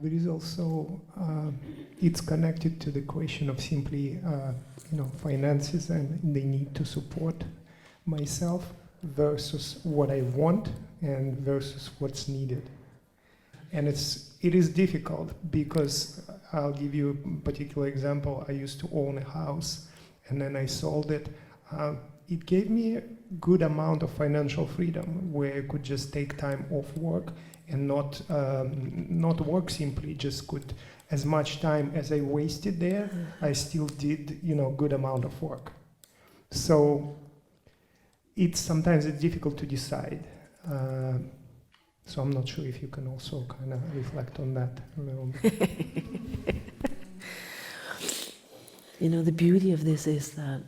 there is also, it's connected to the question of simply, finances and the need to support myself versus what I want and versus what's needed. And it is difficult because I'll give you a particular example. I used to own a house and then I sold it. It gave me a good amount of financial freedom where I could just take time off work and not work simply, just could, as much time as I wasted there, I still did, good amount of work. So sometimes it's difficult to decide. So I'm not sure if you can also kind of reflect on that a little bit. The beauty of this is that,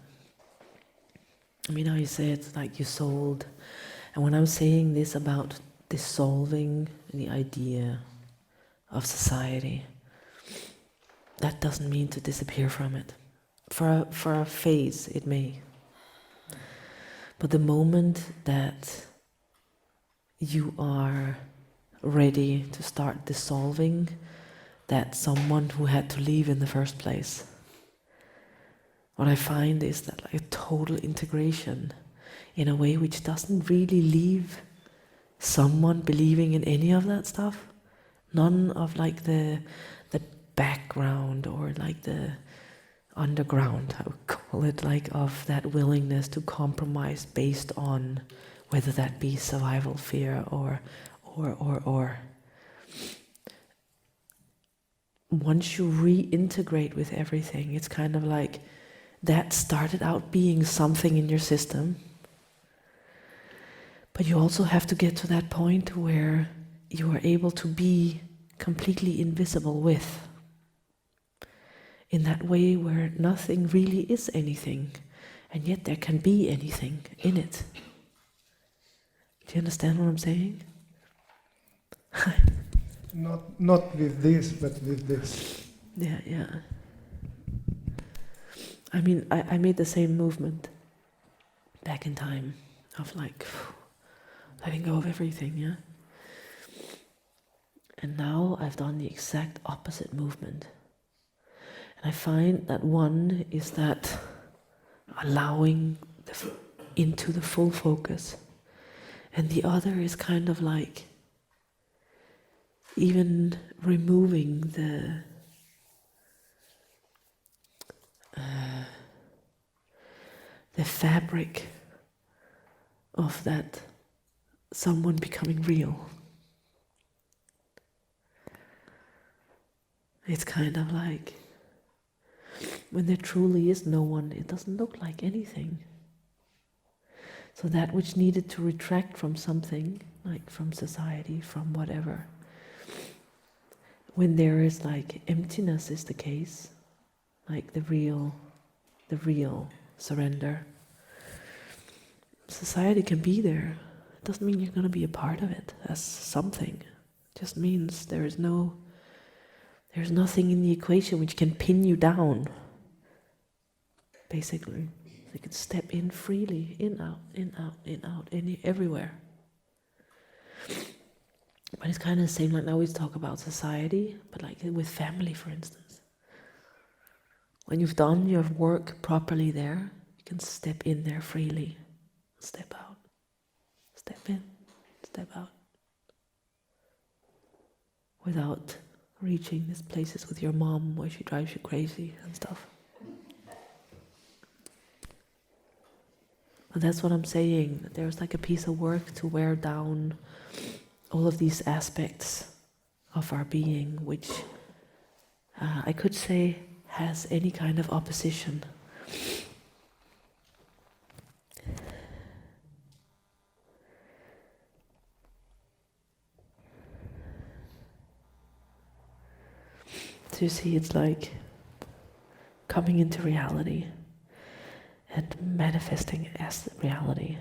how you say it's like you sold, and when I'm saying this about dissolving the idea of society, that doesn't mean to disappear from it. For a phase, it may. But the moment that you are ready to start dissolving that someone who had to leave in the first place, what I find is that like a total integration in a way which doesn't really leave someone believing in any of that stuff. None of like the background or like the underground, I would call it, like of that willingness to compromise based on whether that be survival fear or. Once you reintegrate with everything, it's kind of like that started out being something in your system, but you also have to get to that point where you are able to be completely invisible with, in that way where nothing really is anything, and yet there can be anything in it. Do you understand what I'm saying? Not with this, but with this. Yeah. I made the same movement back in time of like letting go of everything, yeah? And now I've done the exact opposite movement. And I find that one is that allowing into the full focus, and the other is kind of like even removing the fabric of that someone becoming real. It's kind of like when there truly is no one, it doesn't look like anything. So that which needed to retract from something, like from society, from whatever, when there is like emptiness is the case, like the real surrender, society can be there. It doesn't mean you're going to be a part of it as something. It just means there's nothing in the equation which can pin you down, basically. You can step in freely, in, out, everywhere. But it's kind of the same, like now we talk about society, but like with family, for instance. When you've done your work properly there, you can step in there freely, step out, step in, step out, without reaching these places with your mom where she drives you crazy and stuff. And that's what I'm saying, that there's like a piece of work to wear down all of these aspects of our being, which I could say has any kind of opposition. So you see, it's like coming into reality and manifesting as reality.